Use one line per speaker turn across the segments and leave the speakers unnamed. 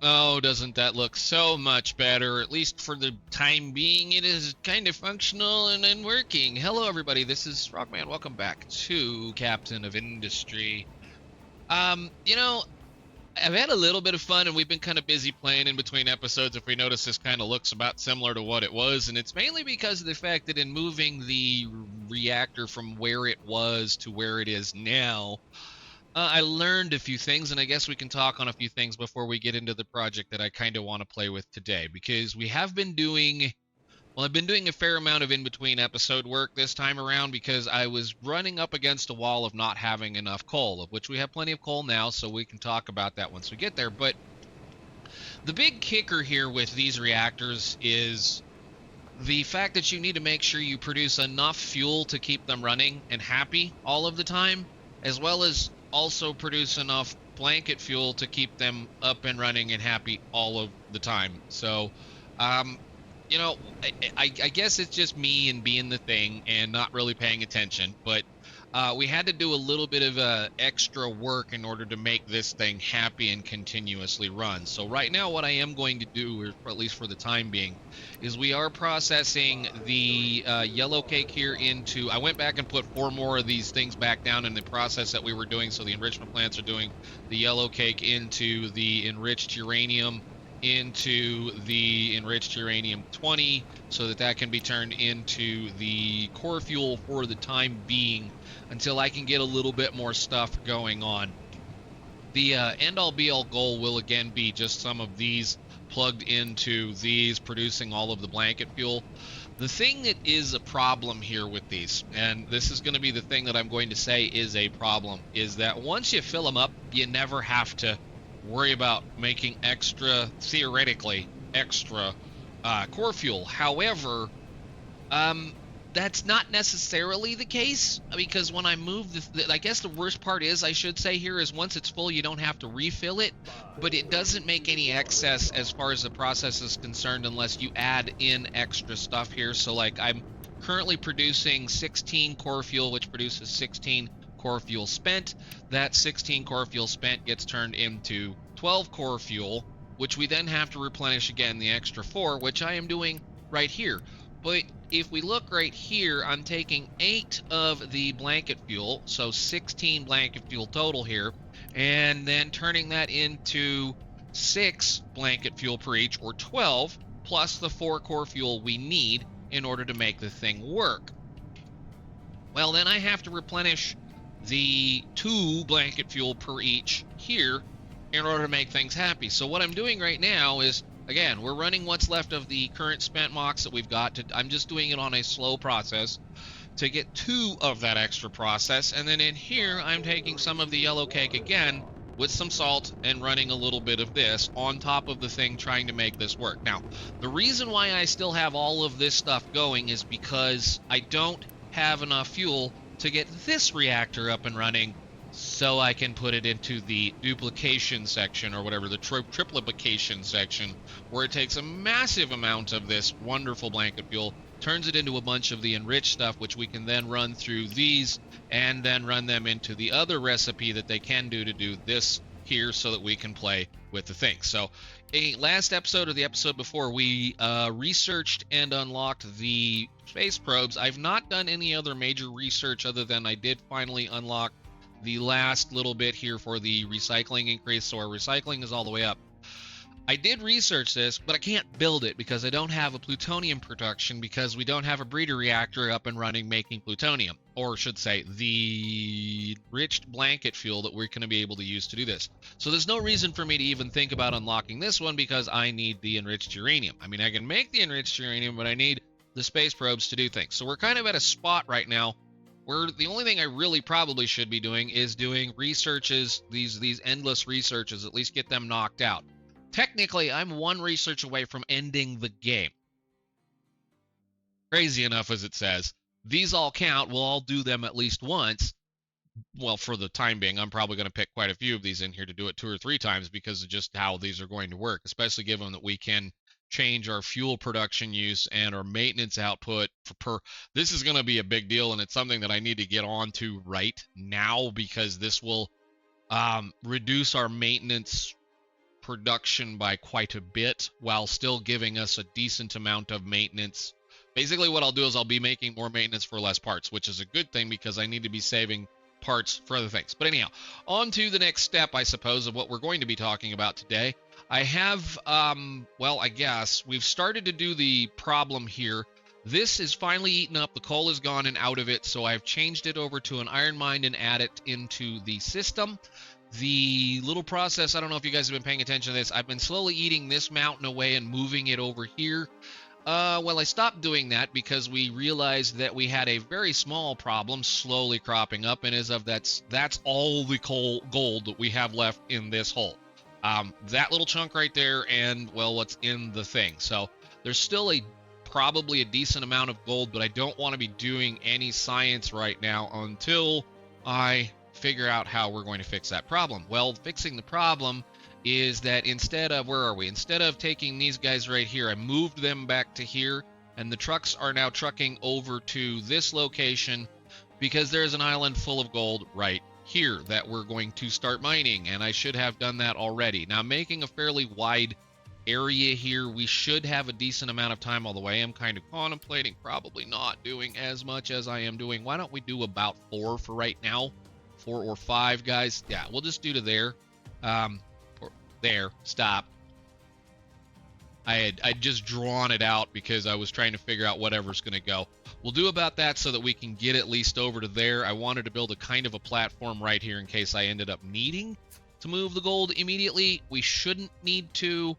Oh, doesn't that look so much better? At least for the time being, it is kind of functional and working. Hello, everybody. This is Rockman. Welcome back to Captain of Industry. You know, I've had a little bit of fun, and we've been kind of busy playing in between episodes. If we notice, this kind of looks about similar to what it was, and it's mainly because of the fact that in moving the reactor from where it was to where it is now, I learned a few things, and I guess we can talk on a few things before we get into the project that I kind of want to play with today, because we have been doing, well, I've been doing a fair amount of in-between episode work this time around because I was running up against a wall of not having enough coal, of which we have plenty of coal now, so we can talk about that once we get there. But the big kicker here with these reactors is the fact that you need to make sure you produce enough fuel to keep them running and happy all of the time, as well as also produce enough blanket fuel to keep them up and running and happy all of the time. So, you know, I guess it's just me and being the thing and not really paying attention, but we had to do a little bit of extra work in order to make this thing happy and continuously run. So right now what I am going to do, or at least for the time being, is we are processing the yellow cake here into, I went back and put 4 more of these things back down in the process that we were doing. So the enrichment plants are doing the yellow cake into the enriched uranium, into the enriched uranium 20, so that that can be turned into the core fuel for the time being until I can get a little bit more stuff going on. The end-all be-all goal will again be just some of these plugged into these, producing all of the blanket fuel. The thing that is a problem here with these, and this is going to be the thing that I'm going to say is a problem, is that once you fill them up, you never have to worry about making extra, theoretically, extra core fuel. However, that's not necessarily the case, because when I move I guess the worst part is, I should say here, is once it's full, you don't have to refill it, but it doesn't make any excess as far as the process is concerned unless you add in extra stuff here. So like I'm currently producing 16 core fuel, which produces 16 core fuel spent. That 16 core fuel spent gets turned into 12 core fuel, which we then have to replenish again, the extra 4, which I am doing right here. But if we look right here, I'm taking 8 of the blanket fuel, so 16 blanket fuel total here, and then turning that into 6 blanket fuel per each, or 12, plus the 4 core fuel we need in order to make the thing work. Well, then I have to replenish the 2 blanket fuel per each here in order to make things happy. So what I'm doing right now is, again, we're running what's left of the current spent MOX that we've got. I'm just doing it on a slow process to get 2 of that extra process. And then in here, I'm taking some of the yellow cake again with some salt and running a little bit of this on top of the thing, trying to make this work. Now, the reason why I still have all of this stuff going is because I don't have enough fuel to get this reactor up and running, so I can put it into the duplication section, or whatever, the triplication section, where it takes a massive amount of this wonderful blanket fuel, turns it into a bunch of the enriched stuff, which we can then run through these, and then run them into the other recipe that they can do to do this here, so that we can play with the thing. So, last episode, or the episode before, we researched and unlocked the space probes. I've not done any other major research other than I did finally unlock the last little bit here for the recycling increase, so our recycling is all the way up. I did research this, but I can't build it because I don't have a plutonium production, because we don't have a breeder reactor up and running making plutonium, or I should say the enriched blanket fuel that we're going to be able to use to do this. So there's no reason for me to even think about unlocking this one, because I need the enriched uranium. I mean, I can make the enriched uranium, but I need the space probes to do things. So we're kind of at a spot right now where the only thing I really probably should be doing is doing researches, these endless researches, at least get them knocked out. Technically, I'm 1 research away from ending the game. Crazy enough as it says. These all count. We'll all do them at least once. Well, for the time being, I'm probably going to pick quite a few of these in here to do it 2 or 3 times because of just how these are going to work, especially given that we can change our fuel production use and our maintenance output per. This is going to be a big deal, and it's something that I need to get on to right now, because this will reduce our maintenance production by quite a bit while still giving us a decent amount of maintenance. Basically, what I'll do is I'll be making more maintenance for less parts, which is a good thing because I need to be saving parts for other things. But anyhow, on to the next step, I suppose, of what we're going to be talking about today. I have, well, I guess we've started to do the problem here. This is finally eaten up. The coal is gone and out of it, so I've changed it over to an iron mine and add it into the system. The little process, I don't know if you guys have been paying attention to this. I've been slowly eating this mountain away and moving it over here. Well, I stopped doing that because we realized that we had a very small problem slowly cropping up, and as of that's all the gold that we have left in this hole. That little chunk right there, and well, what's in the thing. So there's still probably a decent amount of gold, but I don't want to be doing any science right now until I figure out how we're going to fix that problem. Well, fixing the problem is that instead of taking these guys right here, I moved them back to here, and the trucks are now trucking over to this location because there's an island full of gold right here that we're going to start mining, and I should have done that already. Now, making a fairly wide area here, we should have a decent amount of time, although I am kind of contemplating probably not doing as much as I am doing. Why don't we do about 4 for right now? 4 or 5, guys. Yeah, we'll just do to there. There, stop. I'd just drawn it out because I was trying to figure out whatever's going to go. We'll do about that so that we can get at least over to there. I wanted to build a kind of a platform right here in case I ended up needing to move the gold immediately. We shouldn't need to,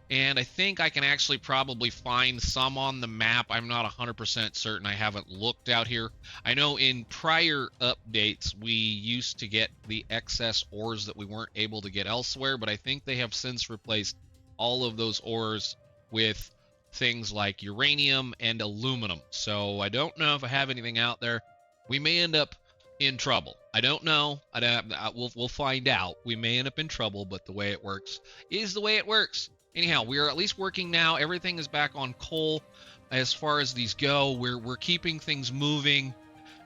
and I think I can actually probably find some on the map. I'm not 100% certain. I haven't looked out here. I know in prior updates we used to get the excess ores that we weren't able to get elsewhere, but I think they have since replaced all of those ores with things like uranium and aluminum. So I don't know if I have anything out there. We may end up in trouble. I don't know. We'll find out. We may end up in trouble, but the way it works is the way it works. Anyhow, we are at least working now. Everything is back on coal as far as these go. We're keeping things moving.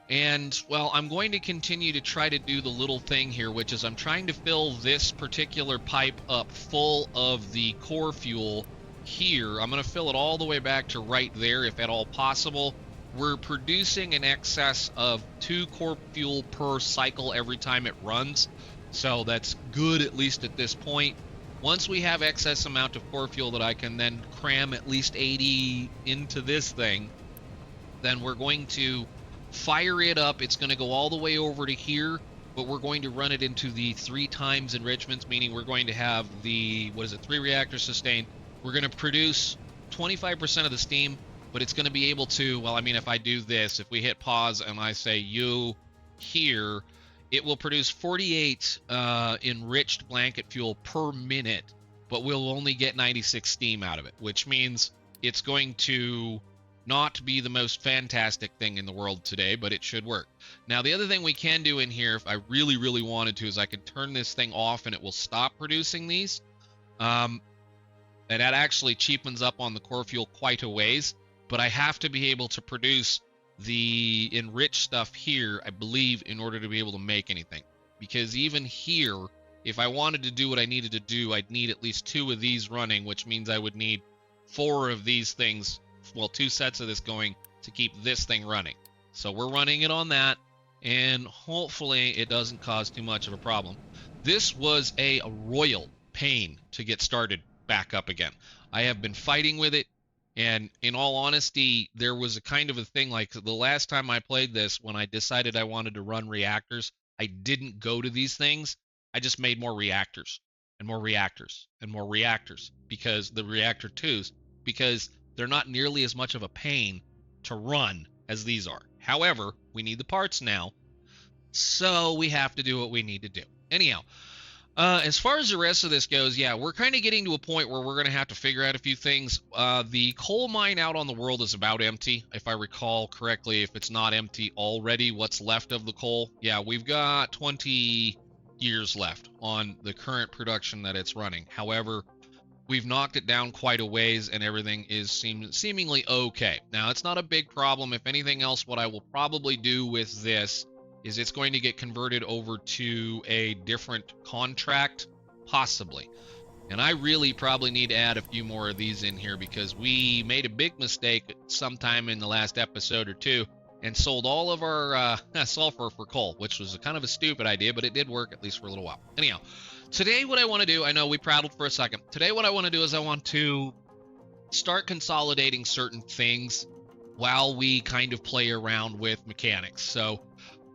And, well, I'm going to continue to try to do the little thing here, which is I'm trying to fill this particular pipe up full of the core fuel here. I'm going to fill it all the way back to right there, if at all possible. We're producing an excess of 2 core fuel per cycle every time it runs. So that's good, at least at this point. Once we have excess amount of core fuel that I can then cram at least 80 into this thing, then we're going to fire it up. It's going to go all the way over to here, but we're going to run it into the 3 times enrichments, meaning we're going to have the, 3 reactors sustained. We're going to produce 25% of the steam, but it's going to be able to, well, I mean, if I do this, if we hit pause and I say you here, it will produce 48 enriched blanket fuel per minute, but we'll only get 96 steam out of it, which means it's going to not be the most fantastic thing in the world today, but it should work. Now, the other thing we can do in here, if I really, really wanted to, is I can turn this thing off and it will stop producing these. And that actually cheapens up on the core fuel quite a ways, but I have to be able to produce the enriched stuff here, I believe, in order to be able to make anything. Because even here, if I wanted to do what I needed to do, I'd need at least 2 of these running, which means I would need 4 of these things, well, 2 sets of this going to keep this thing running. So we're running it on that, and hopefully it doesn't cause too much of a problem. This was a royal pain to get started back up again. I have been fighting with it. And in all honesty, there was a kind of a thing like the last time I played this, when I decided I wanted to run reactors, I didn't go to these things. I just made more reactors and more reactors and more reactors, because the reactor 2s, because they're not nearly as much of a pain to run as these are. However, we need the parts now, so we have to do what we need to do. Anyhow, as far as the rest of this goes, yeah, we're kind of getting to a point where we're going to have to figure out a few things. The coal mine out on the world is about empty, if I recall correctly. If it's not empty already, what's left of the coal? Yeah, we've got 20 years left on the current production that it's running. However, we've knocked it down quite a ways, and everything is seemingly okay. Now, it's not a big problem. If anything else, what I will probably do with this is it's going to get converted over to a different contract, possibly. And I really probably need to add a few more of these in here because we made a big mistake sometime in the last episode or two and sold all of our sulfur for coal, which was kind of a stupid idea, but it did work at least for a little while. Anyhow, today what I want to do, I know we prattled for a second. Today what I want to do is I want to start consolidating certain things while we kind of play around with mechanics. So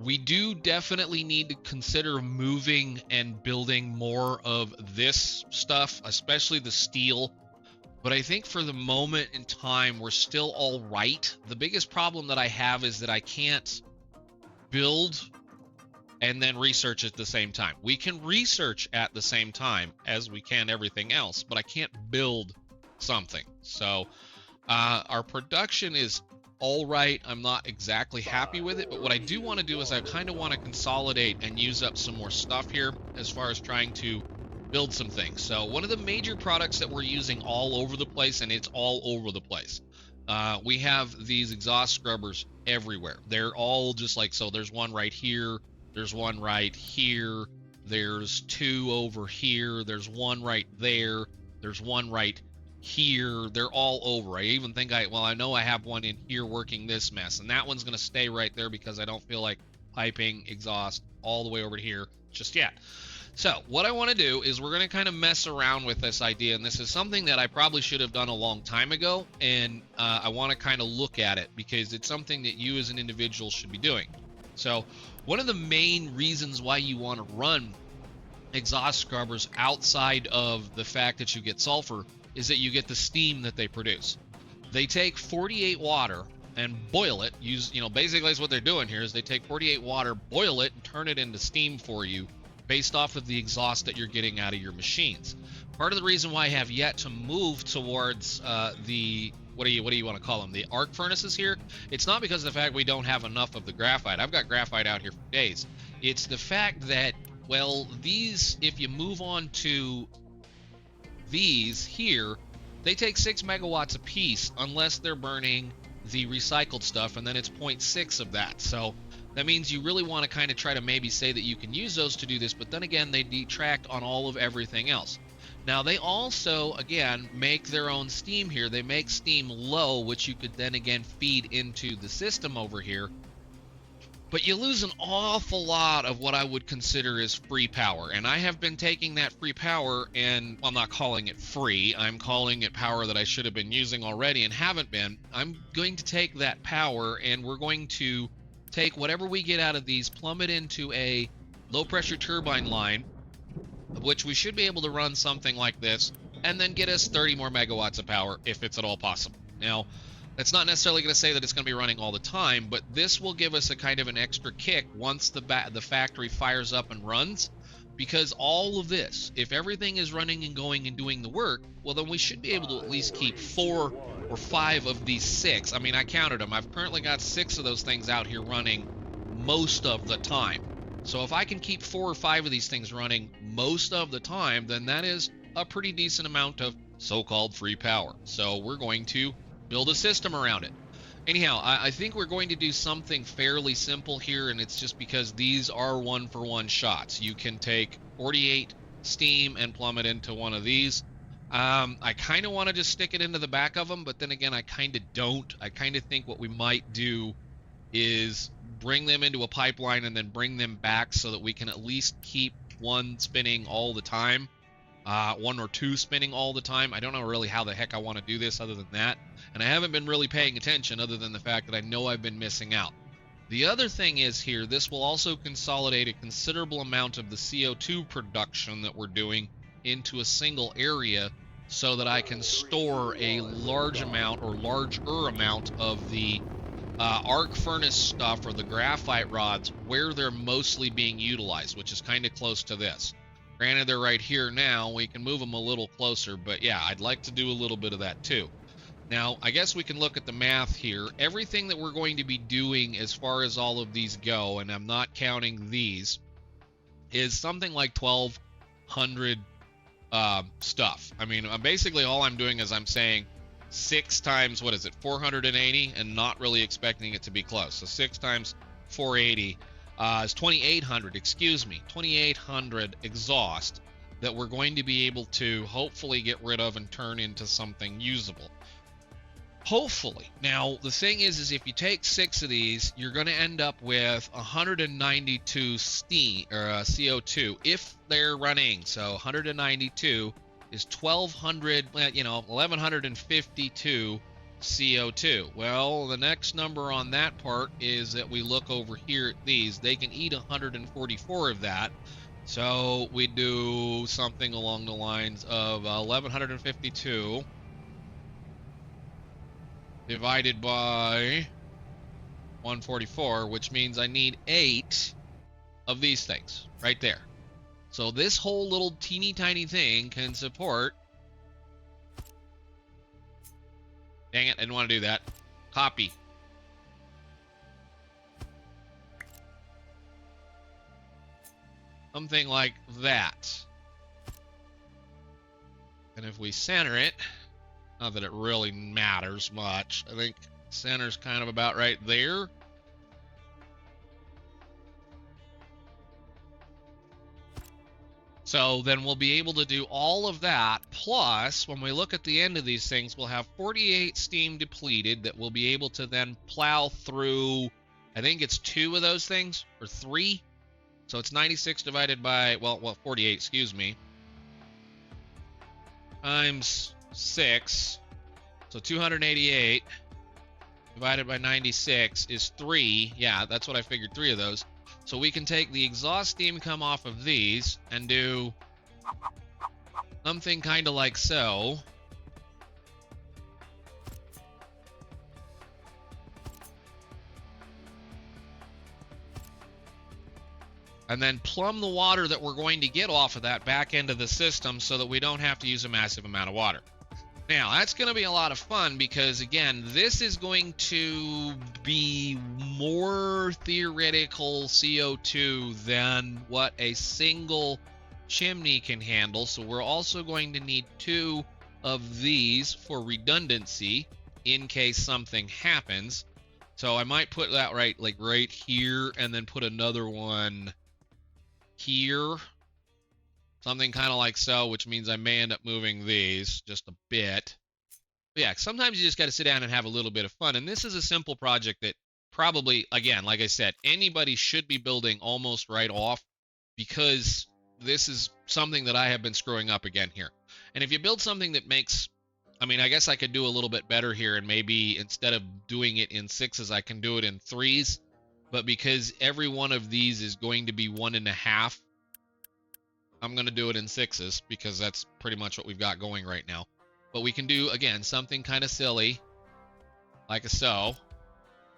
we do definitely need to consider moving and building more of this stuff, especially the steel. But I think for the moment in time, we're still all right. The biggest problem that I have is that I can't build and then research at the same time. We can research at the same time as we can everything else, but I can't build something. So our production is all right. I'm not exactly happy with it, but what I do want to do is I kind of want to consolidate and use up some more stuff here as far as trying to build some things. So one of the major products that we're using all over the place, and it's all over the place, we have these exhaust scrubbers everywhere. They're all just like, so there's one right here, there's one right here, there's two over here, there's one right there, there's one right here. They're all over. I even think I know I have one in here working this mess, and that one's going to stay right there because I don't feel like piping exhaust all the way over here just yet. So what I want to do is we're going to kind of mess around with this idea, and this is something that I probably should have done a long time ago, and I want to kind of look at it because it's something that you as an individual should be doing. So one of the main reasons why you want to run exhaust scrubbers outside of the fact that you get sulfur is that you get the steam that they produce. They take 48 water and boil it. Basically that's what they're doing here is they take 48 water, boil it, and turn it into steam for you based off of the exhaust that you're getting out of your machines. Part of the reason why I have yet to move towards the what do you want to call them, the arc furnaces here, it's not because of the fact we don't have enough of the graphite. I've got graphite out here for days. It's the fact that, well, these, if you move on to these here, they take 6 megawatts a piece unless they're burning the recycled stuff, and then it's 0.6 of that. So that means you really want to kind of try to maybe say that you can use those to do this, but then again, they detract on all of everything else. Now they also, again, make their own steam here. They make steam low, which you could then again feed into the system over here. But you lose an awful lot of what I would consider as free power. And I have been taking that free power, and I'm not calling it free. I'm calling it power that I should have been using already and haven't been. I'm going to take that power, and we're going to take whatever we get out of these, plumb it into a low pressure turbine line, which we should be able to run something like this, and then get us 30 more megawatts of power if it's at all possible. Now, that's not necessarily going to say that it's going to be running all the time, but this will give us a kind of an extra kick once the factory fires up and runs, because all of this, if everything is running and going and doing the work, well, then we should be able to at least keep 4 or 5 of these 6. I mean, I counted them. I've currently got 6 of those things out here running most of the time. So if I can keep 4 or 5 of these things running most of the time, then that is a pretty decent amount of so-called free power. So we're going to build a system around it. Anyhow, I think we're going to do something fairly simple here, and it's just because these are 1-for-1 shots. You can take 48 steam and plumb it into one of these. I kind of want to just stick it into the back of them, but then again, I kind of don't. I kind of think what we might do is bring them into a pipeline and then bring them back so that we can at least keep one spinning all the time. 1 or 2 spinning all the time. I don't know really how the heck I want to do this other than that. And I haven't been really paying attention other than the fact that I know I've been missing out. The other thing is here, this will also consolidate a considerable amount of the CO2 production that we're doing into a single area so that I can store a large amount or larger amount of the arc furnace stuff or the graphite rods where they're mostly being utilized, which is kind of close to this. Granted, they're right here now. We can move them a little closer, but yeah, I'd like to do a little bit of that too. Now, I guess we can look at the math here. Everything that we're going to be doing as far as all of these go, and I'm not counting these, is something like 1,200 stuff. I mean, basically all I'm doing is I'm saying 6 times, 480, and not really expecting it to be close. So 6 times 480 is 2,800, 2,800 exhaust that we're going to be able to hopefully get rid of and turn into something usable. Hopefully. Now, the thing is if you take 6 of these, you're going to end up with 192 steam or CO2 if they're running. So 192 is 1,200, 1,152 CO2. Well, the next number on that part is that we look over here at these. They can eat 144 of that. So we do something along the lines of 1,152 divided by 144, which means I need 8 of these things right there. So this whole little teeny tiny thing can support... Dang it, I didn't want to do that. Copy. Something like that. And if we center it, not that it really matters much. I think center's kind of about right there. So then we'll be able to do all of that. Plus, when we look at the end of these things, we'll have 48 steam depleted that we'll be able to then plow through. I think it's 2 of those things, or 3. So it's 96 divided by, well, 48, excuse me, times 6. So 288 divided by 96 is 3. Yeah, that's what I figured, 3 of those. So we can take the exhaust steam come off of these and do something kind of like so. And then plumb the water that we're going to get off of that back end of the system so that we don't have to use a massive amount of water. Now, that's going to be a lot of fun because, again, this is going to be more theoretical CO2 than what a single chimney can handle. So we're also going to need 2 of these for redundancy in case something happens. So I might put that right here and then put another one here. Something kind of like so, which means I may end up moving these just a bit. But yeah, sometimes you just got to sit down and have a little bit of fun. And this is a simple project that probably, again, like I said, anybody should be building almost right off because this is something that I have been screwing up again here. And if you build something that makes, I mean, I guess I could do a little bit better here and maybe instead of doing it in 6s, I can do it in 3s. But because every one of these is going to be 1.5, I'm going to do it in 6s because that's pretty much what we've got going right now. But we can do, again, something kind of silly, like so,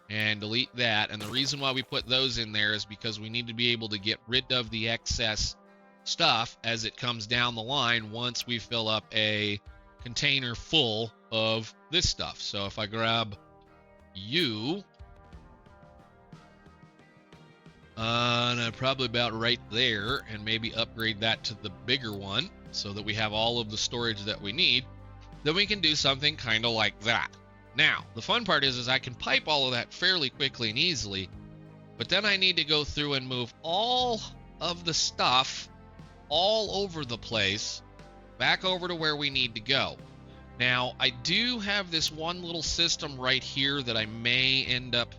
and delete that. And the reason why we put those in there is because we need to be able to get rid of the excess stuff as it comes down the line once we fill up a container full of this stuff. So if I grab you, and probably about right there, and maybe upgrade that to the bigger one so that we have all of the storage that we need, then we can do something kind of like that. Now, the fun part is I can pipe all of that fairly quickly and easily, but then I need to go through and move all of the stuff all over the place back over to where we need to go. Now, I do have this one little system right here that I may end up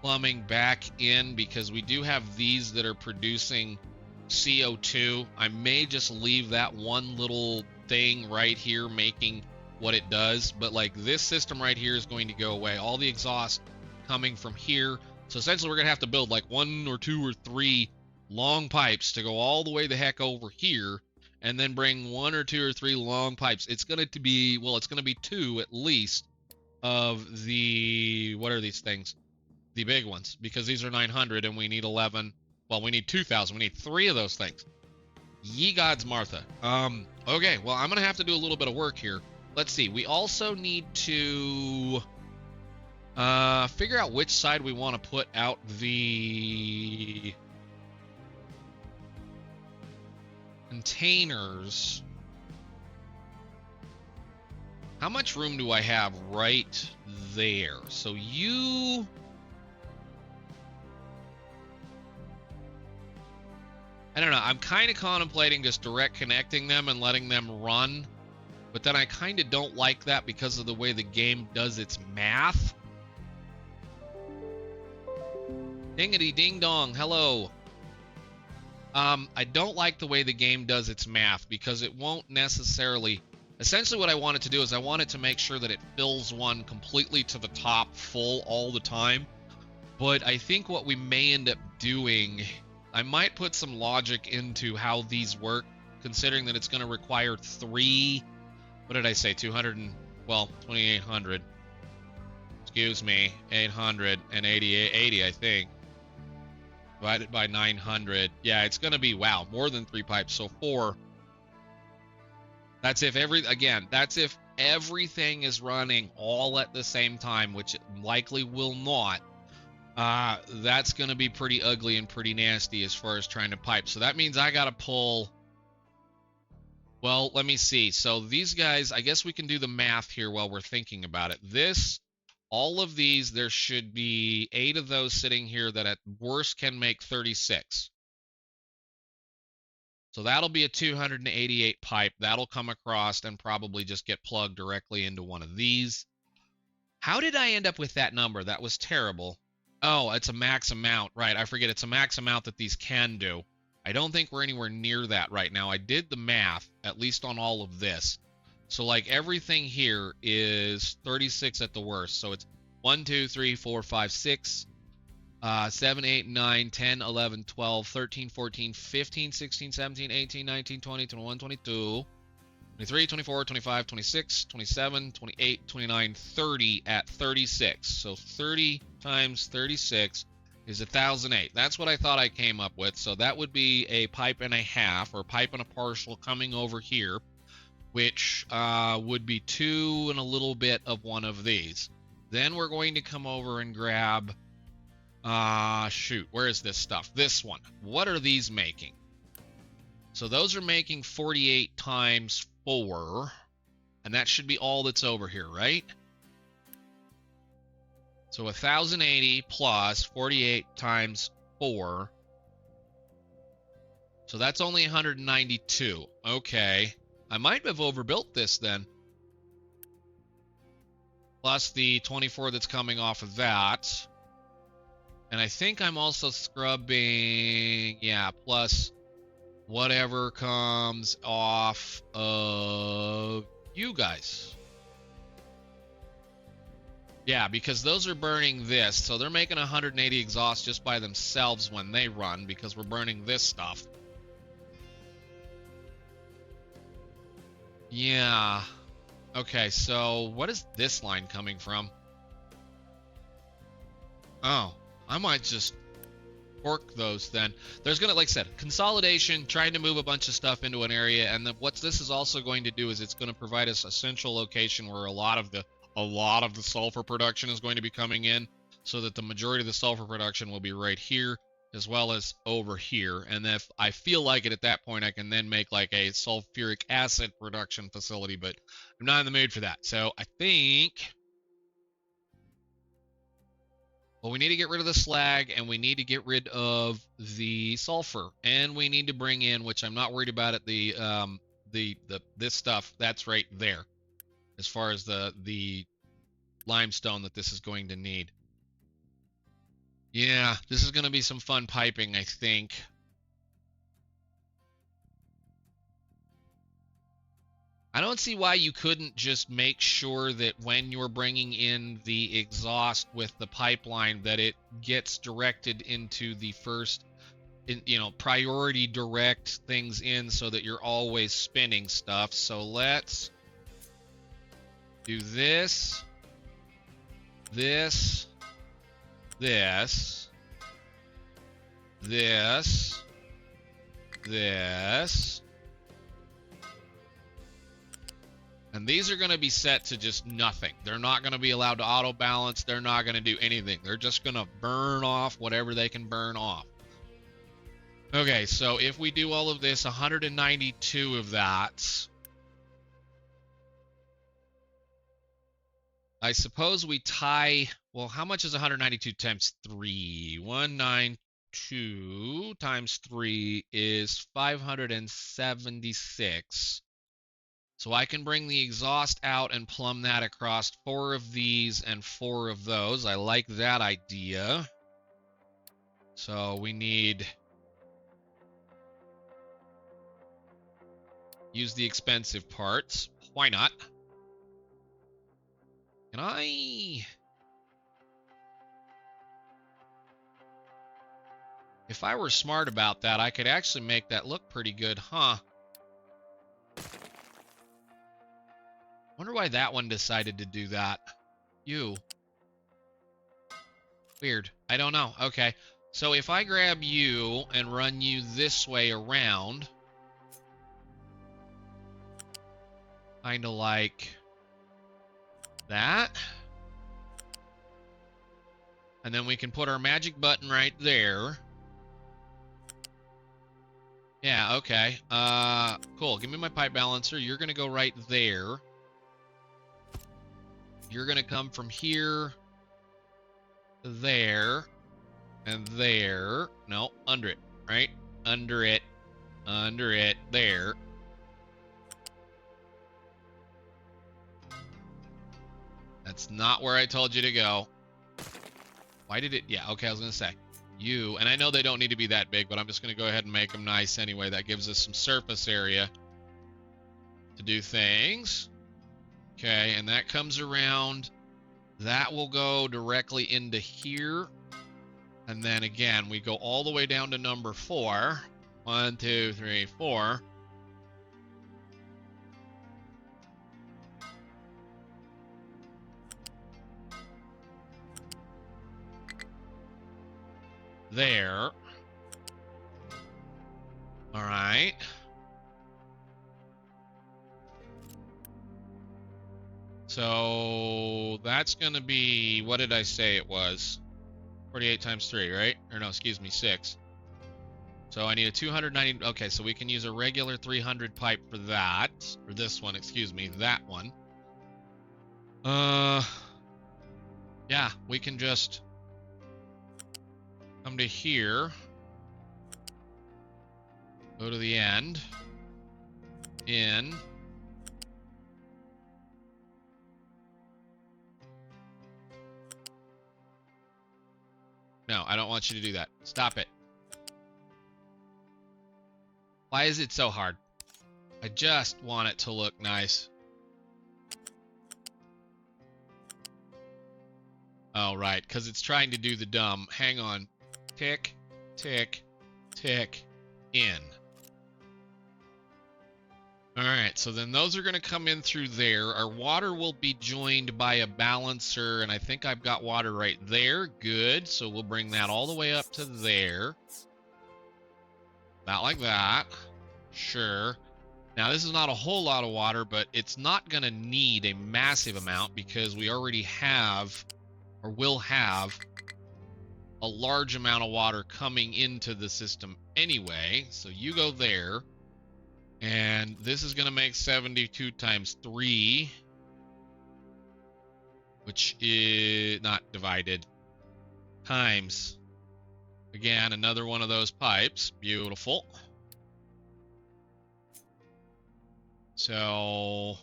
plumbing back in because we do have these that are producing CO2. I may just leave that one little thing right here making what it does, but like this system right here is going to go away. All the exhaust coming from here. So essentially we're going to have to build like 1 or 2 or 3 long pipes to go all the way the heck over here and then bring 1 or 2 or 3 long pipes. It's going to be, well, it's going to be 2 at least of the, what are these things? The big ones, because these are 900 and we need 11. Well, we need 2,000. We need 3 of those things. Ye gods, Martha. Okay, well, I'm going to have to do a little bit of work here. Let's see. We also need to figure out which side we want to put out the containers. How much room do I have right there? So you... I don't know. I'm kind of contemplating just direct connecting them and letting them run. But then I kind of don't like that because of the way the game does its math. Dingity ding dong. Hello. I don't like the way the game does its math because it won't necessarily... Essentially what I want it to do is I want it to make sure that it fills one completely to the top full all the time. But I think what we may end up doing... I might put some logic into how these work, considering that it's going to require 3... What did I say? 2,800. Excuse me. 880, I think. Divided by 900. Yeah, it's going to be, wow, more than 3 pipes. So 4. That's if everything is running all at the same time, which it likely will not. That's going to be pretty ugly and pretty nasty as far as trying to pipe. So that means I got to pull... Well, let me see. So these guys, I guess we can do the math here while we're thinking about it. All of these, there should be 8 of those sitting here that at worst can make 36. So that'll be a 288 pipe. That'll come across and probably just get plugged directly into one of these. How did I end up with that number? That was terrible. Oh, it's a max amount. Right, I forget. It's a max amount that these can do. I don't think we're anywhere near that right now. I did the math, at least on all of this. So, like, everything here is 36 at the worst. So it's 1, 2, 3, 4, 5, 6, 7, 8, 9, 10, 11, 12, 13, 14, 15, 16, 17, 18, 19, 20, 21, 22, 23, 24, 25, 26, 27, 28, 29, 30 at 36. So 30 times 36 is 1,008. That's what I thought I came up with. So that would be a pipe and a half or pipe and a partial coming over here, which would be 2 and a little bit of one of these. Then we're going to come over and grab, where is this stuff? This one. What are these making? So those are making 48 times 4, and that should be all that's over here, right? So 1,080 plus 48 times 4. So that's only 192. Okay. I might have overbuilt this then. Plus the 24 that's coming off of that. And I think I'm also scrubbing, yeah, plus whatever comes off of you guys. Yeah, because those are burning this. So they're making 180 exhaust just by themselves when they run because we're burning this stuff. Yeah. Okay, so what is this line coming from? Oh, I might just fork those then. There's going to, like I said, consolidation, trying to move a bunch of stuff into an area. And then what this is also going to do is it's going to provide us a central location where a lot of the sulfur production is going to be coming in, so that the majority of the sulfur production will be right here as well as over here. And if I feel like it at that point, I can then make like a sulfuric acid production facility, but I'm not in the mood for that. So I think, well, we need to get rid of the slag, and we need to get rid of the sulfur, and we need to bring in, which I'm not worried about, this stuff that's right there, as far as the limestone that this is going to need. Yeah, this is going to be some fun piping, I think. I don't see why you couldn't just make sure that when you're bringing in the exhaust with the pipeline that it gets directed into the first, priority direct things in so that you're always spinning stuff. So let's do this, this, this, this, this. And these are going to be set to just nothing. They're not going to be allowed to auto balance. They're not going to do anything. They're just going to burn off whatever they can burn off. Okay, so if we do all of this, 192 of that. I suppose we tie, well, how much is 192 times 3? 1, 9, 2 times 3 is 576. So I can bring the exhaust out and plumb that across 4 of these and 4 of those. I like that idea. So we need... use the expensive parts. Why not? Can I... if I were smart about that, I could actually make that look pretty good, huh? Wonder why that one decided to do that. You. Weird. I don't know. Okay. So if I grab you and run you this way around, kind of like that. And then we can put our magic button right there. Yeah, okay. Cool. Give me my pipe balancer. You're going to go right there. You're going to come from here to there and there. No, under it, right? Under it, there. That's not where I told you to go. Why did it? Yeah, okay, I was going to say. You, and I know they don't need to be that big, but I'm just going to go ahead and make them nice anyway. That gives us some surface area to do things. Okay, and that comes around. That will go directly into here. And then again, we go all the way down to number 4. 1, 2, 3, 4. There. All right. So that's going to be, what did I say it was? 48 times 3, right? Or no, excuse me, 6. So I need a 290. Okay, so we can use a regular 300 pipe for that. Or this one, excuse me, that one. Yeah, we can just come to here. Go to the end. In. No, I don't want you to do that. Stop it. Why is it so hard? I just want it to look nice. Oh, right, because it's trying to do the dumb. Hang on. Tick, tick, tick, in. All right, so then those are going to come in through there. Our water will be joined by a balancer, and I think I've got water right there. Good, so we'll bring that all the way up to there. About like that. Sure. Now, this is not a whole lot of water, but it's not going to need a massive amount because we already have, or will have, a large amount of water coming into the system anyway. So you go there. And this is going to make 72 times 3, which is not divided, times, again, another one of those pipes. Beautiful. So,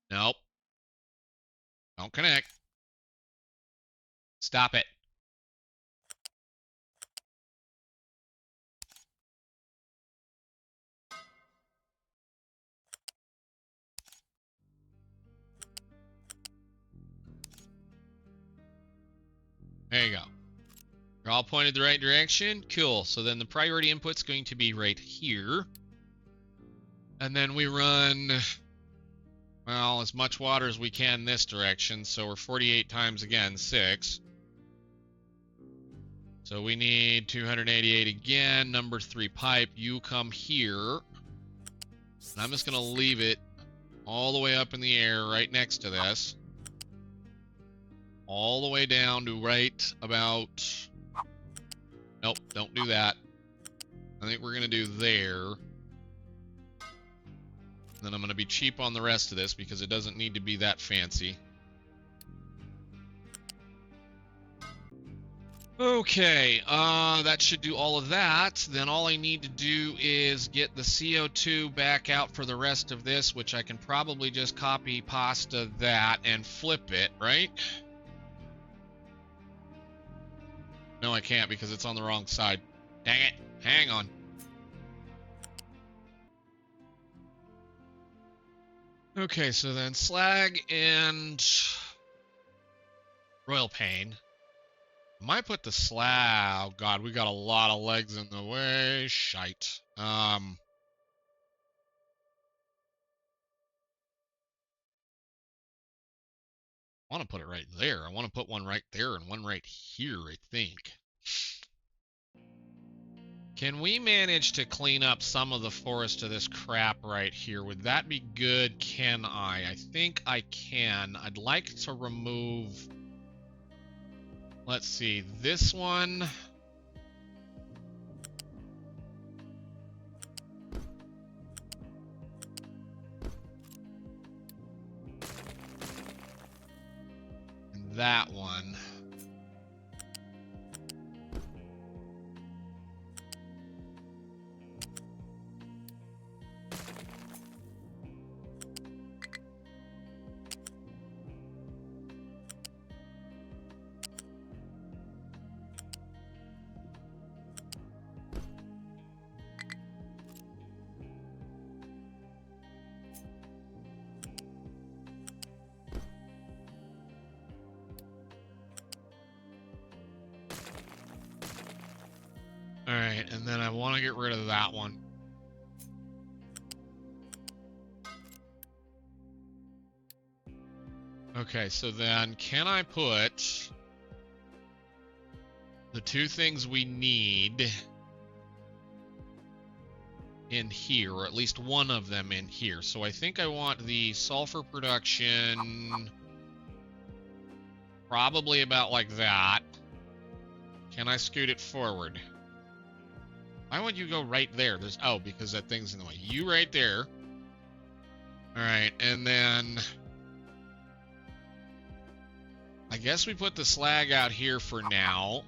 nope. Don't connect. Stop it. There you go. You're all pointed the right direction. Cool. So then the priority input's going to be right here. And then we run, well, as much water as we can this direction. So we're 48 times, again, 6. So we need 288 again. Number 3 pipe. You come here. And I'm just going to leave it all the way up in the air right next to this. All the way down to right about... Nope, don't do that. I think we're going to do there. Then I'm going to be cheap on the rest of this because it doesn't need to be that fancy. Okay, that should do all of that. Then all I need to do is get the CO2 back out for the rest of this, which I can probably just copy pasta that and flip it, right? No, I can't because it's on the wrong side. Dang it. Hang on. Okay, so then slag and royal pain. Might put the slag. Oh god, we got a lot of legs in the way. Shite. I want to put it right there. I want to put one right there and one right here, I think. Can we manage to clean up some of the forest of this crap right here? Would that be good? Can I? I think I can. I'd like to remove... Let's see, this one... and that one. Alright, and then I want to get rid of that one. Okay, so then can I put the two things we need in here, or at least one of them in here? So I think I want the sulfur production probably about like that. Can I scoot it forward? Why would you go right there? There's, oh, because that thing's in the way. You right there. All right, and then I guess we put the slag out here for now.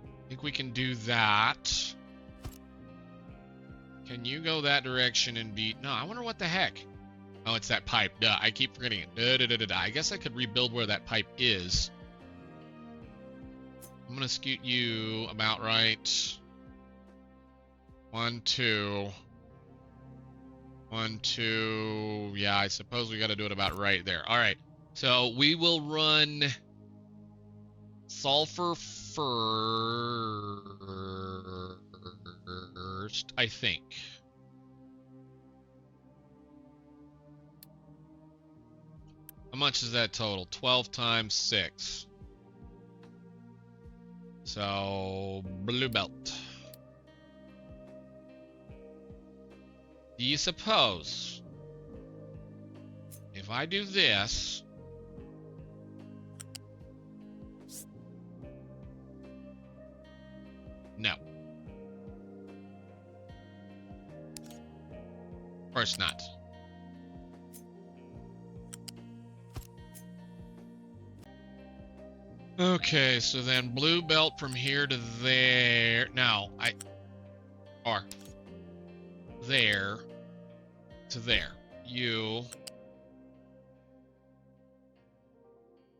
I think we can do that. Can you go that direction and be... No, I wonder what the heck. Oh, it's that pipe. Duh, I keep forgetting it. Duh. I guess I could rebuild where that pipe is. I'm going to scoot you about right. 1, 2. 1, 2. Yeah, I suppose we got to do it about right there. All right. So we will run sulfur first, I think. How much is that total? 12 times 6. So, blue belt. Do you suppose if I do this, no. Of course not. Okay, so then blue belt from here to there. No, or there to there. You,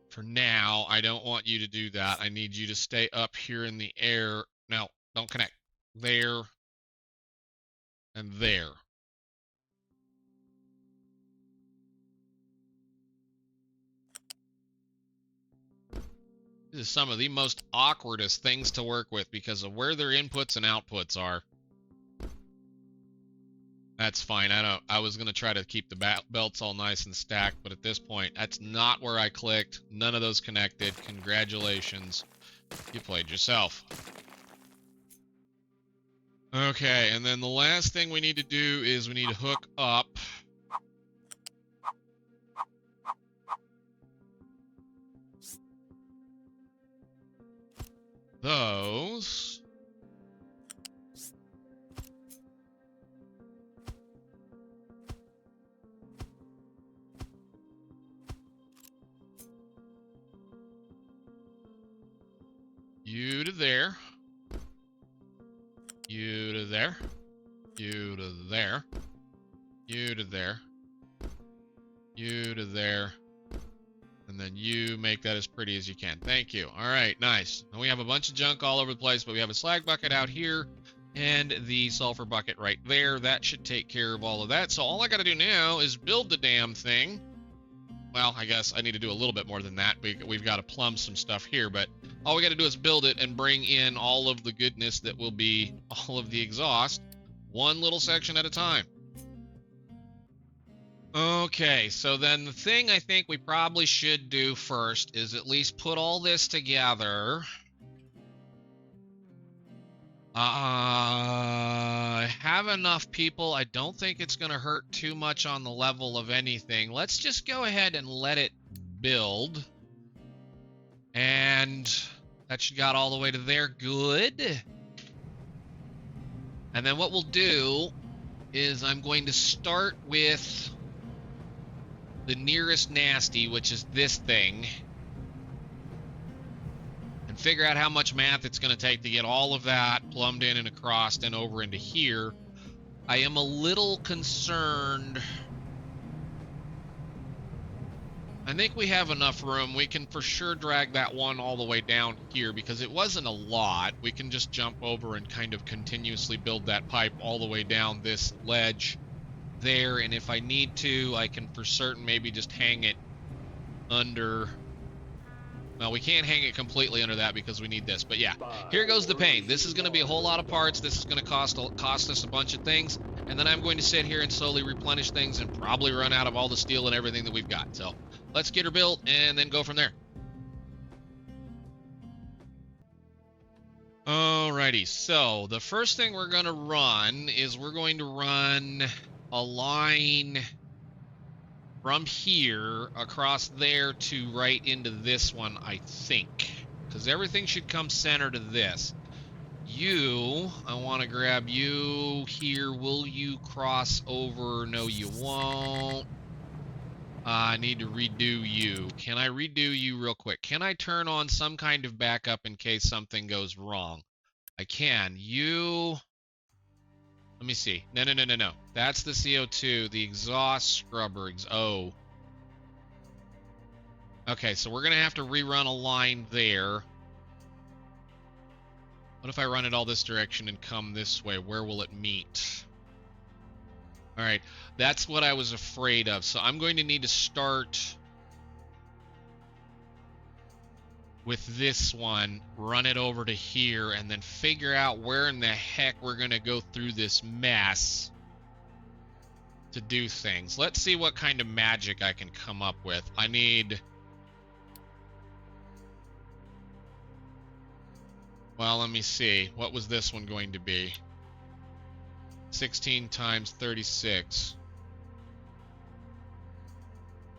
for now, I don't want you to do that. I need you to stay up here in the air. No, don't connect. There and there. This is some of the most awkwardest things to work with because of where their inputs and outputs are. That's fine. I was going to try to keep the belts all nice and stacked, but at this point, that's not where I clicked. None of those connected. Congratulations. You played yourself. Okay, and then the last thing we need to do is we need to hook up those. You to there. You to there. You to there. You to there. You to there. And then you make that as pretty as you can. Thank you. All right, nice. And we have a bunch of junk all over the place, but we have a slag bucket out here and the sulfur bucket right there. That should take care of all of that. So all I got to do now is build the damn thing. Well, I guess I need to do a little bit more than that. We've got to plumb some stuff here, but all we got to do is build it and bring in all of the goodness that will be all of the exhaust, one little section at a time. Okay, so then the thing I think we probably should do first is at least put all this together. I have enough people. I don't think it's going to hurt too much on the level of anything. Let's just go ahead and let it build. And that should got all the way to there. Good. And then what we'll do is I'm going to start with the nearest nasty, which is this thing, and figure out how much math it's going to take to get all of that plumbed in and across and over into here. I am a little concerned. I think we have enough room. We can for sure drag that one all the way down here because it wasn't a lot. We can just jump over and kind of continuously build that pipe all the way down this ledge there, and if I need to, I can for certain maybe just hang it under. Well, we can't hang it completely under that because we need this, but yeah, here goes the pain. This is going to be a whole lot of parts. This is going to cost us a bunch of things, and then I'm going to sit here and slowly replenish things and probably run out of all the steel and everything that we've got. So let's get her built and then go from there. Alrighty, so the first thing we're going to run is we're going to run a line from here across there to right into this one, I think, because everything should come center to this. I want to grab you here. Will you cross over? No, you won't. I need to redo you. Can I redo you real quick? Can I turn on some kind of backup in case something goes wrong? I can. Let me see. No. That's the CO2. The exhaust scrubber. Oh. Okay, so we're going to have to rerun a line there. What if I run it all this direction and come this way? Where will it meet? All right, that's what I was afraid of. So I'm going to need to start with this one, run it over to here, and then figure out where in the heck we're going to go through this mess to do things. Let's see what kind of magic I can come up with. I need... Well, let me see. What was this one going to be? 16 times 36.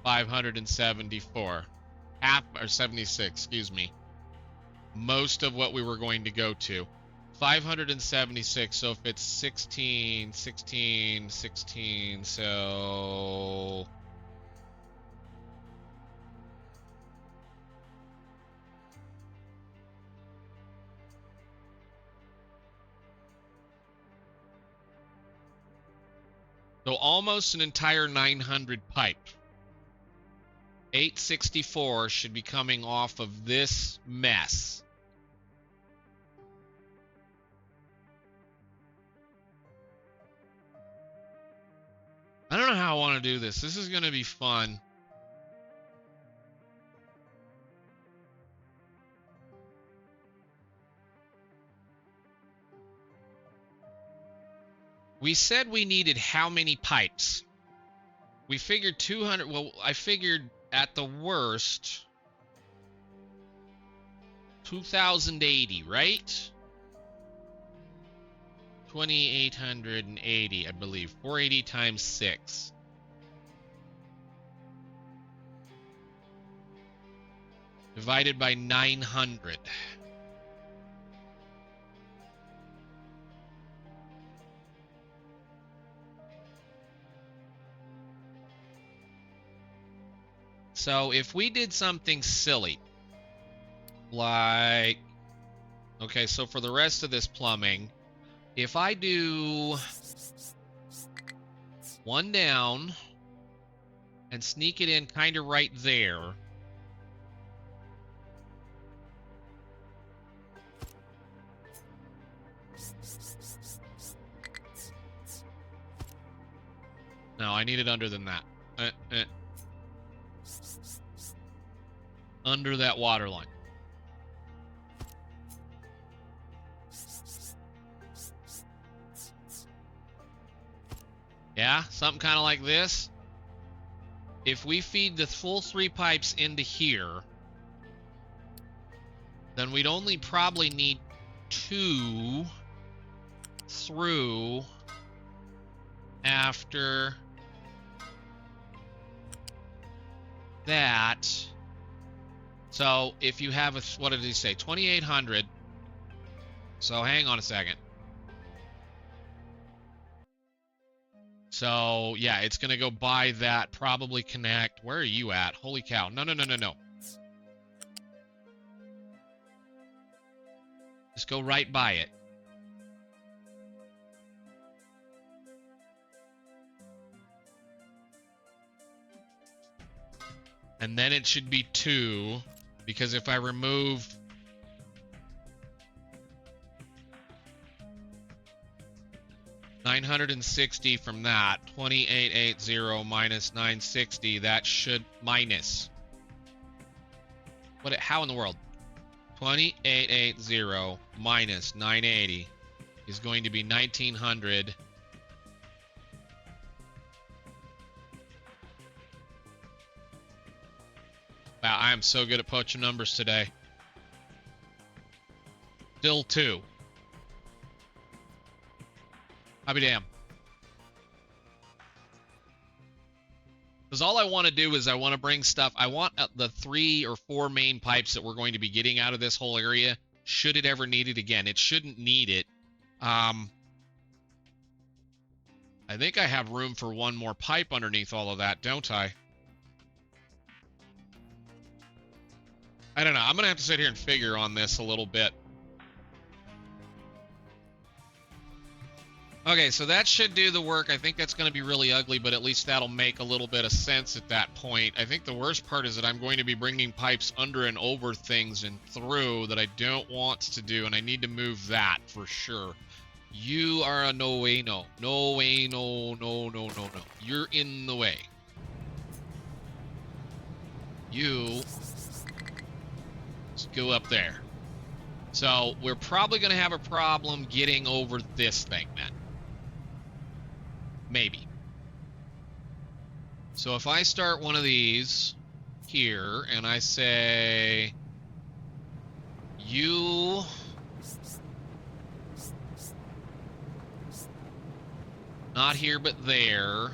574. Half, or 76, excuse me. Most of what we were going to go to. 576, so if it's 16, so... So almost an entire 900 pipe. 864 should be coming off of this mess. I don't know how I want to do this. This is going to be fun. We said we needed how many pipes? We figured 200. Well, I figured at the worst 2,080, right? 2,880, I believe. 480 times 6. Divided by 900. So if we did something silly, like Okay, so for the rest of this plumbing, if I do one down and sneak it in kind of right there. No, I need it under than that. Under that water line. Yeah, something kind of like this. If we feed the full 3 pipes into here, then we'd only probably need 2 through after that. So if you have a, what did he say, 2800. So hang on a second. So yeah, it's gonna go by that, probably connect. Where are you at? Holy cow. No. Just go right by it. And then it should be 2, because if I remove $960 from that, 2880 minus 960, that should minus. How in the world? 2880 minus 980 is going to be 1900. Wow, I am so good at poaching numbers today. Still 2. I'll be damned. Because all I want to do is I want to bring stuff. I want the 3 or 4 main pipes that we're going to be getting out of this whole area. Should it ever need it again? It shouldn't need it. I think I have room for 1 more pipe underneath all of that, don't I? I don't know. I'm going to have to sit here and figure on this a little bit. Okay, so that should do the work. I think that's going to be really ugly, but at least that'll make a little bit of sense at that point. I think the worst part is that I'm going to be bringing pipes under and over things and through that I don't want to do, and I need to move that for sure. You are a no way, no. No way, no. You're in the way. You just go up there. So we're probably going to have a problem getting over this thing then. Maybe. So if I start one of these here and I say you not here but there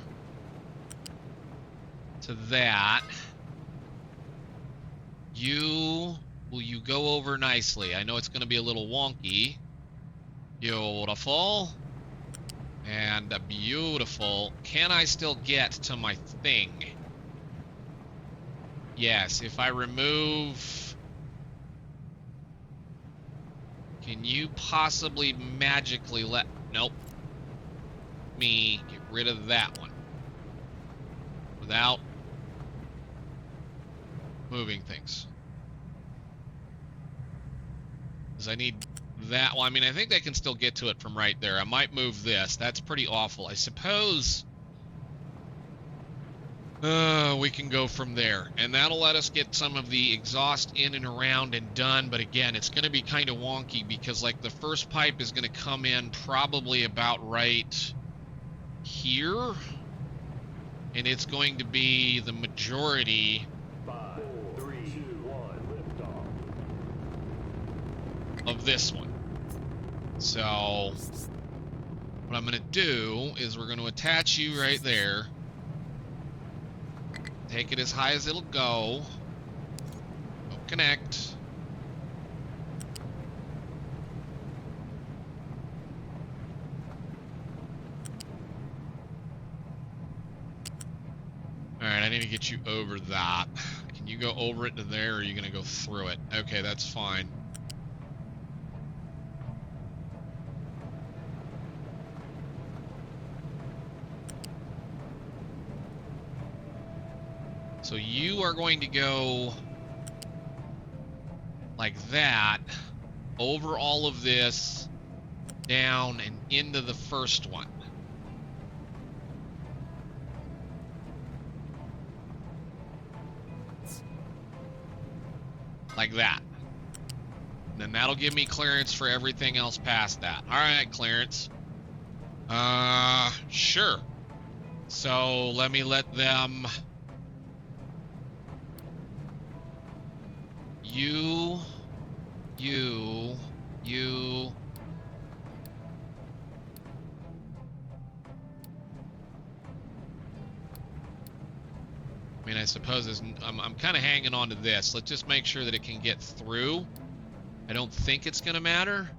to that, will you go over nicely? I know it's going to be a little wonky. Beautiful. And beautiful. Can I still get to my thing? Yes, if I remove... Can you possibly magically let... Nope. Me get rid of that one. Without moving things. Because I need... that, well, I mean, I think they can still get to it from right there. I might move this. That's pretty awful. I suppose we can go from there. And that'll let us get some of the exhaust in and around and done. But again, it's going to be kind of wonky because, like, the first pipe is going to come in probably about right here. And it's going to be the majority...
5, 3, 2, 1, liftoff.
Of this one. So what I'm going to do is we're going to attach you right there. Take it as high as it'll go. Don't connect. Alright, I need to get you over that. Can you go over it to there, or are you going to go through it? Okay, that's fine. So you are going to go like that, over all of this, down and into the first one. Like that. And then that'll give me clearance for everything else past that. All right, clearance. Sure. So let me let them... You... I mean, I suppose I'm kind of hanging on to this. Let's just make sure that it can get through. I don't think it's going to matter.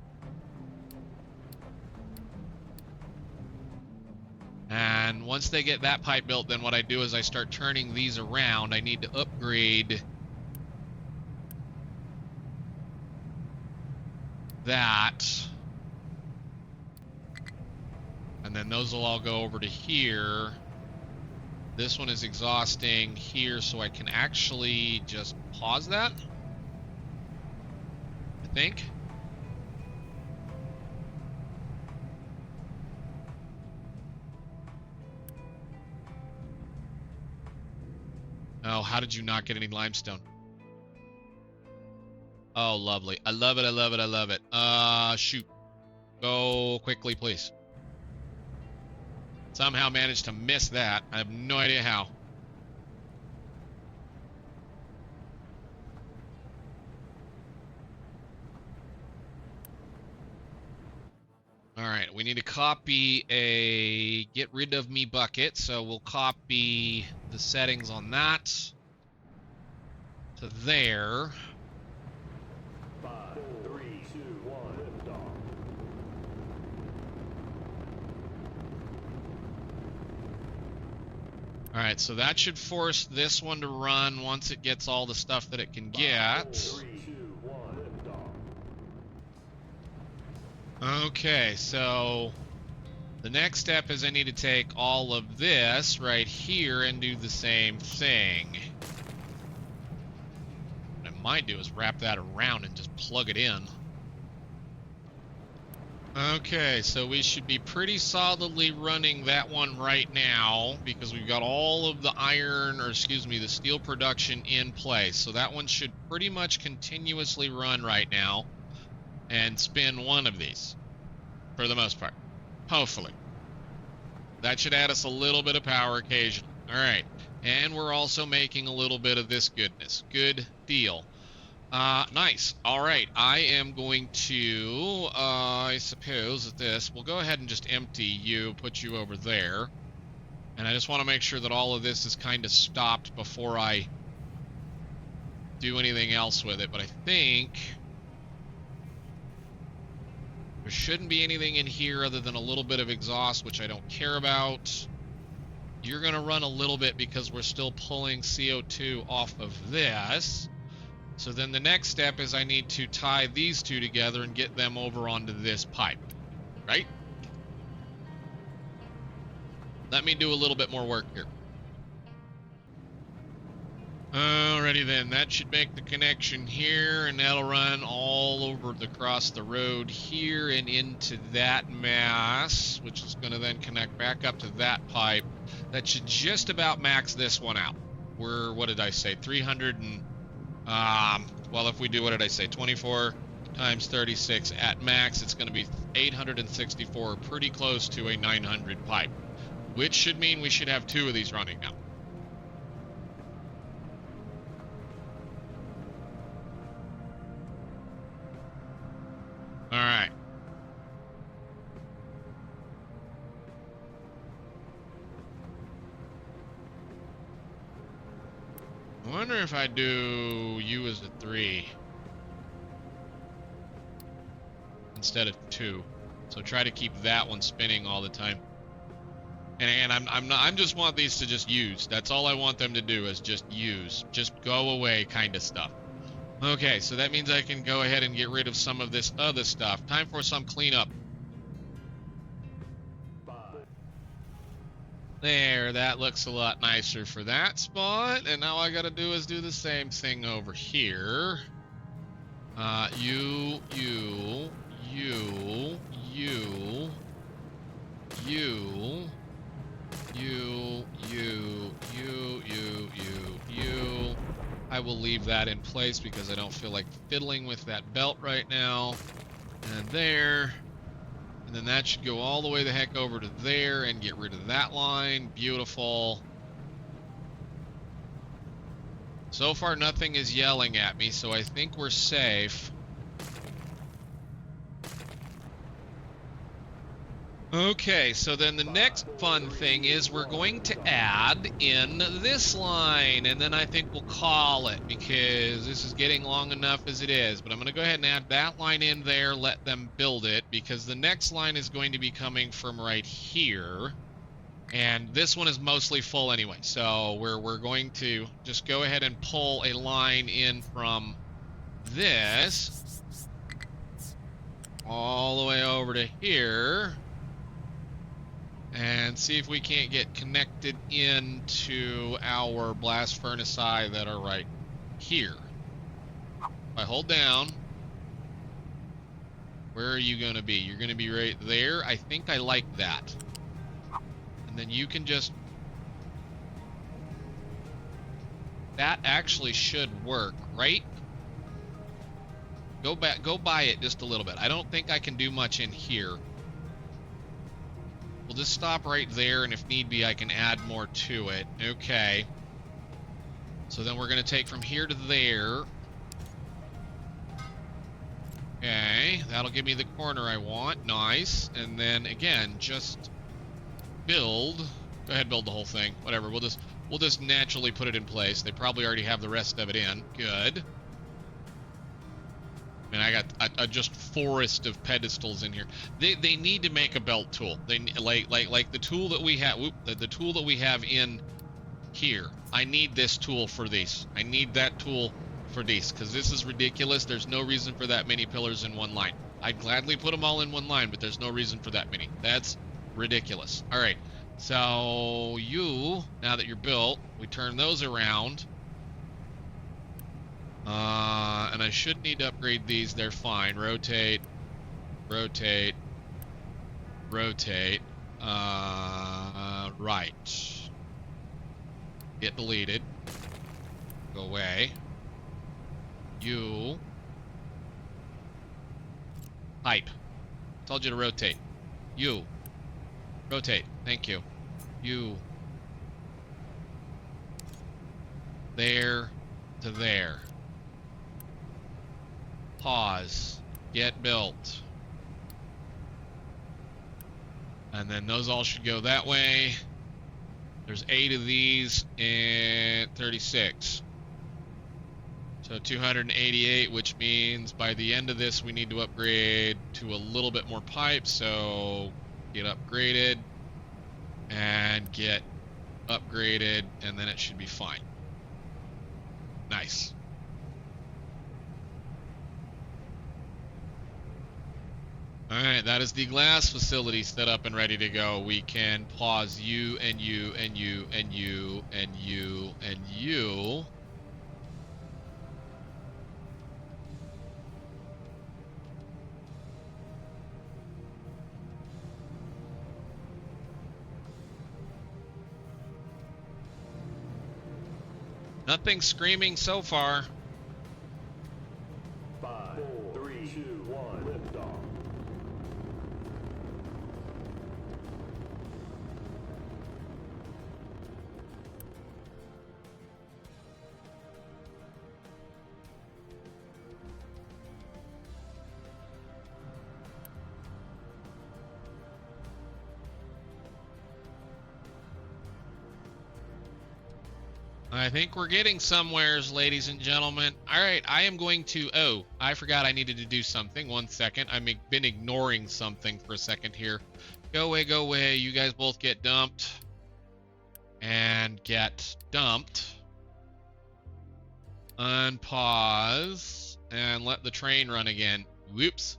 And once they get that pipe built, then what I do is I start turning these around. I need to upgrade that. And then those will all go over to here. This one is exhausting here, so I can actually just pause that, I think. Oh, how did you not get any limestone? Oh, lovely. I love it, I love it, I love it. Shoot. Go quickly, please. Somehow managed to miss that. I have no idea how. All right, we need to copy a get rid of me bucket. So we'll copy the settings on that to there.
5, 3, 2, 1, lift off.
All right, so that should force this one to run once it gets all the stuff that it can get.
3, 2, 1, lift off.
Okay, so the next step is I need to take all of this right here and do the same thing. What I might do is wrap that around and just plug it in. Okay, so we should be pretty solidly running that one right now because we've got all of the iron, or excuse me, the steel production in place. So that one should pretty much continuously run right now and spin one of these for the most part, hopefully. That should add us a little bit of power occasionally. All right, and we're also making a little bit of this goodness. Good deal. Nice. All right, I am going to, I suppose that this, we'll go ahead and just empty you, put you over there. And I just want to make sure that all of this is kind of stopped before I do anything else with it. But I think there shouldn't be anything in here other than a little bit of exhaust, which I don't care about. You're going to run a little bit because we're still pulling CO2 off of this. So then the next step is I need to tie these two together and get them over onto this pipe, right? Let me do a little bit more work here. Alrighty then, that should make the connection here, and that'll run all over across the road here and into that mass, which is going to then connect back up to that pipe. That should just about max this one out. We're, what did I say, 300 and... well, if we do, what did I say, 24 times 36 at max, it's going to be 864, pretty close to a 900 pipe, which should mean we should have two of these running now. All right. I wonder if I do you as a 3 instead of 2. So try to keep that one spinning all the time. And I'm just want these to just use. That's all I want them to do is just use. Just go away kind of stuff. Okay, so that means I can go ahead and get rid of some of this other stuff. Time for some cleanup. There, that looks a lot nicer for that spot. And now all I gotta do is do the same thing over here. You, I will leave that in place because I don't feel like fiddling with that belt right now. And there. And then that should go all the way the heck over to there and get rid of that line. Beautiful. So far, nothing is yelling at me, so I think we're safe. Okay, so then the next fun thing is we're going to add in this line, and then I think we'll call it because this is getting long enough as it is. But I'm going to go ahead and add that line in there, let them build it, because the next line is going to be coming from right here. And this one is mostly full anyway, so we're going to just go ahead and pull a line in from this all the way over to here. And see if we can't get connected into our blast furnace eye that are right here. If I hold down, where are you going to be? You're going to be right there. I think I like that. And then you can just... That actually should work, right? Go by it just a little bit. I don't think I can do much in here. We'll just stop right there, and if need be, I can add more to it. Okay. So then we're going to take from here to there. Okay, that'll give me the corner I want. Nice. And then, again, just build. Go ahead, build the whole thing. Whatever, we'll just naturally put it in place. They probably already have the rest of it in. Good. And I got a just forest of pedestals in here. They need to make a belt tool. They like the tool that we have. The tool that we have in here. I need this tool for these. I need that tool for these because this is ridiculous. There's no reason for that many pillars in one line. I'd gladly put them all in one line, but there's no reason for that many. That's ridiculous. All right. So now that you're built, we turn those around. And I should need to upgrade these. They're fine. Rotate, rotate, rotate. Right. Get deleted. Go away. Pipe. Told you to rotate. Rotate. Thank you. There to there. Pause. Get built. And then those all should go that way. There's 8 of these and 36. So 288, which means by the end of this we need to upgrade to a little bit more pipe. So get upgraded and get upgraded, and then it should be fine. Nice. Alright, that is the glass facility set up and ready to go. We can pause you and you and you and you and you and you. Nothing screaming so far.
5, 4, 3, 2, 1, liftoff.
I think we're getting somewheres, ladies and gentlemen. All right, I am going to... Oh, I forgot I needed to do something. 1 second. I've been ignoring something for a second here. Go away, go away. You guys both get dumped. And get dumped. Unpause. And let the train run again. Whoops.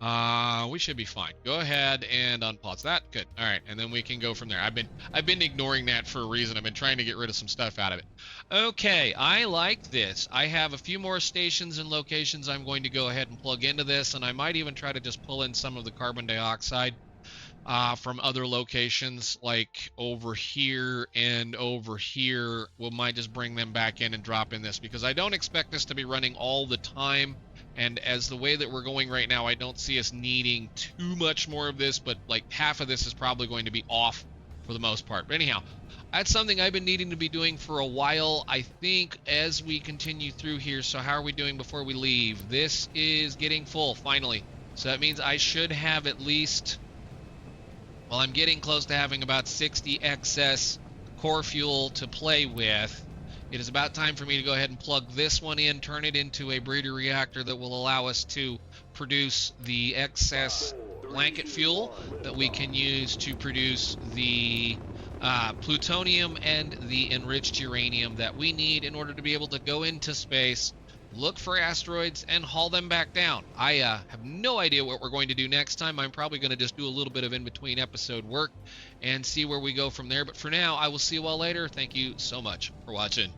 We should be fine. Go ahead and unpause that. Good. All right, and then we can go from there. I've been ignoring that for a reason. I've been trying to get rid of some stuff out of it. Okay, I like this. I have a few more stations and locations I'm going to go ahead and plug into this, and I might even try to just pull in some of the carbon dioxide from other locations, like over here and over here. We might just bring them back in and drop in this, because I don't expect this to be running all the time. And as the way that we're going right now, I don't see us needing too much more of this, but like half of this is probably going to be off for the most part. But anyhow, that's something I've been needing to be doing for a while, I think, as we continue through here. So how are we doing before we leave? This is getting full, finally. So that means I should have at least, well, I'm getting close to having about 60 excess core fuel to play with. It is about time for me to go ahead and plug this one in, turn it into a breeder reactor that will allow us to produce the excess blanket fuel that we can use to produce the plutonium and the enriched uranium that we need in order to be able to go into space, look for asteroids, and haul them back down. I have no idea what we're going to do next time. I'm probably going to just do a little bit of in-between episode work and see where we go from there. But for now, I will see you all later. Thank you so much for watching.